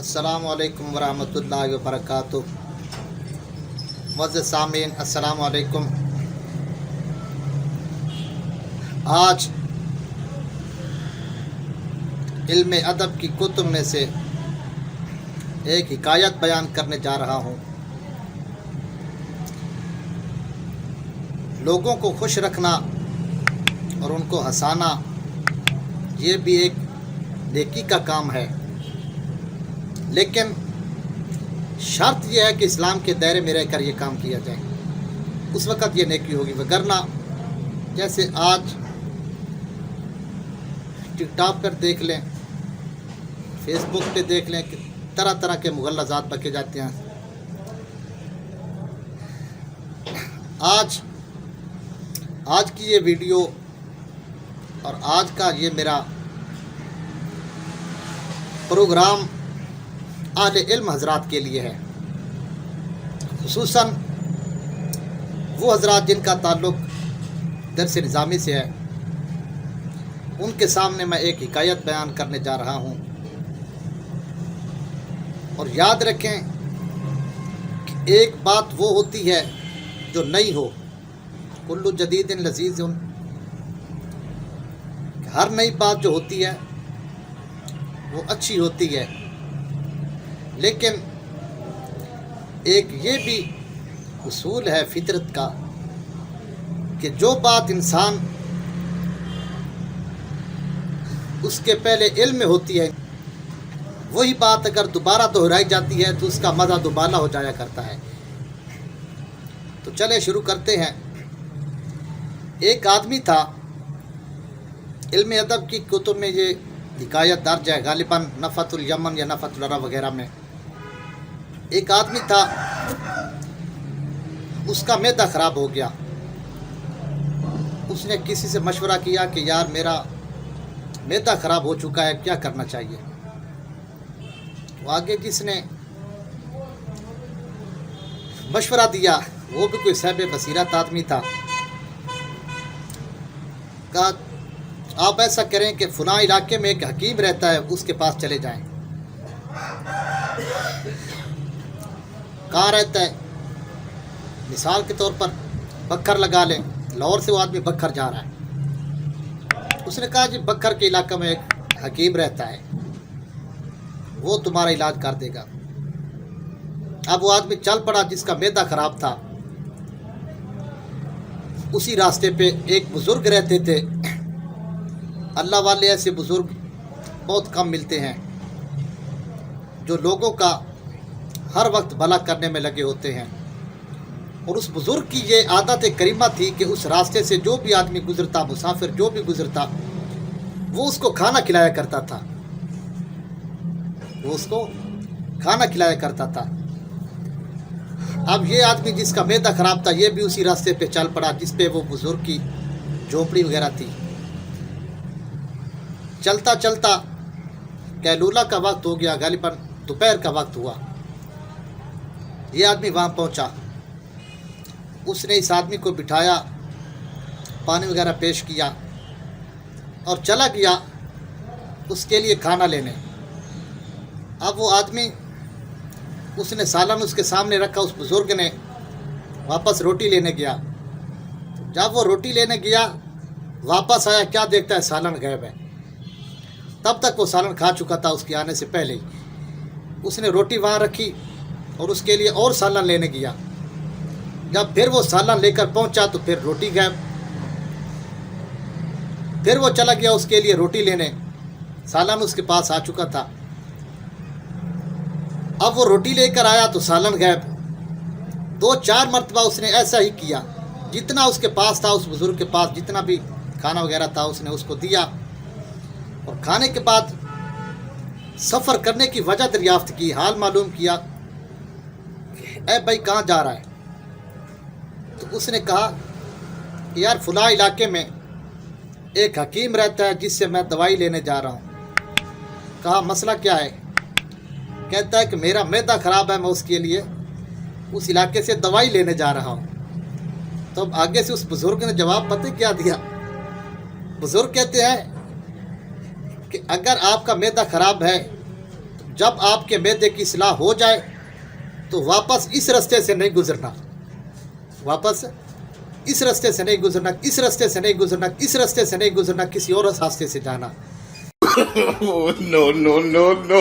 अस्सलामु अलैकुम वरहमतुल्लाहि वबरकातुह। मुअज़्ज़िज़ सामीन, अस्सलामु अलैकुम। आज इल्म अदब की कुतुब में से एक हिकायत बयान करने जा रहा हूँ। लोगों को खुश रखना और उनको हंसाना ये भी एक नेकी का काम है, लेकिन शर्त यह है कि इस्लाम के दायरे में रहकर ये काम किया जाए, उस वक़्त ये नेकी होगी। वगरना जैसे आज टिकटॉक पर देख लें, फेसबुक पे देख लें कि तरह तरह के मुग़ल्लज़ात बके जाते हैं। आज की ये वीडियो और आज का ये मेरा प्रोग्राम अहले इल्म हज़रात के लिए है, खुसूसन वो हज़रात जिनका ताल्लुक़ दर्स निज़ामी से है। उनके सामने मैं एक हिकायत बयान करने जा रहा हूँ। और याद रखें कि एक बात वो होती है जो नई हो, कुल्लु जदीदिन लजीज़ुन, हर नई बात जो होती है वो अच्छी होती है, लेकिन एक ये भी उसूल है फितरत का कि जो बात इंसान उसके पहले इल्म में होती है, वही बात अगर दोबारा दोहराई जाती है तो उसका मज़ा दोबारा हो जाया करता है। तो चले शुरू करते हैं। एक आदमी था, इल्म अदब की कुतुब में ये हिकायत दर्ज है, गालिबन नफ़तुल यमन या नफ़तुल अरब वगैरह में। एक आदमी था, उसका मैदा ख़राब हो गया। उसने किसी से मशवरा किया कि यार मेरा मैदा ख़राब हो चुका है, क्या करना चाहिए। तो आगे जिसने मशवरा दिया वो भी कोई साहिब बसीरत आदमी था। कहा आप ऐसा करें कि फ़लाँ इलाके में एक हकीम रहता है, उसके पास चले जाएं। कहाँ रहता है? मिसाल के तौर पर बखर लगा लें, लाहौर से वो आदमी बखर जा रहा है। उसने कहा जी बखर के इलाके में एक हकीम रहता है, वो तुम्हारा इलाज कर देगा। अब वो आदमी चल पड़ा जिसका मैदा ख़राब था। उसी रास्ते पे एक बुज़ुर्ग रहते थे। अल्लाह वाले ऐसे बुज़ुर्ग बहुत कम मिलते हैं जो लोगों का हर वक्त भला करने में लगे होते हैं। और उस बुज़ुर्ग की ये आदत करीमा थी कि उस रास्ते से जो भी आदमी गुज़रता, मुसाफिर जो भी गुज़रता, वो उसको खाना खिलाया करता था। वो उसको खाना खिलाया करता था। अब ये आदमी जिसका मैदा ख़राब था, ये भी उसी रास्ते पे चल पड़ा जिस पे वो बुज़ुर्ग की झोंपड़ी वगैरह थी। चलता चलता कैलूला का वक्त हो गया, गालिबन दोपहर का वक्त हुआ। ये आदमी वहाँ पहुँचा। उसने इस आदमी को बिठाया, पानी वगैरह पेश किया और चला गया उसके लिए खाना लेने। अब वो आदमी, उसने सालन उसके सामने रखा, उस बुज़ुर्ग ने वापस रोटी लेने गया। जब वो रोटी लेने गया, वापस आया, क्या देखता है सालन गायब है। तब तक वो सालन खा चुका था उसके आने से पहले ही। उसने रोटी वहाँ रखी और उसके लिए और सालन लेने गया। जब फिर वो सालन लेकर पहुँचा तो फिर रोटी गायब। फिर वो चला गया उसके लिए रोटी लेने, सालन उसके पास आ चुका था। अब वो रोटी लेकर आया तो सालन गायब। 2-4 मरतबा उसने ऐसा ही किया। जितना उसके पास था, उस बुज़ुर्ग के पास जितना भी खाना वगैरह था, उसने उसको दिया। और खाने के बाद सफ़र करने की वजह दरियाफ्त की, हाल मालूम किया, ए भाई कहाँ जा रहा है। तो उसने कहा कि यार फ़लाँ इलाके में एक हकीम रहता है जिससे मैं दवाई लेने जा रहा हूँ। कहा मसला क्या है? कहता है कि मेरा मैदा ख़राब है, मैं उसके लिए उस इलाके से दवाई लेने जा रहा हूँ। तो अब आगे से उस बुज़ुर्ग ने जवाब पता क्या दिया? बुज़ुर्ग कहते हैं कि अगर आपका मैदा ख़राब है جب آپ کے معدے کی اصلاح ہو جائے تو واپس اس راستے سے نہیں گزرنا، واپس اس راستے سے نہیں گزرنا، اس راستے سے نہیں گزرنا، اس راستے سے نہیں گزرنا، کسی اور راستے سے جانا۔ Oh, no, no, no, no.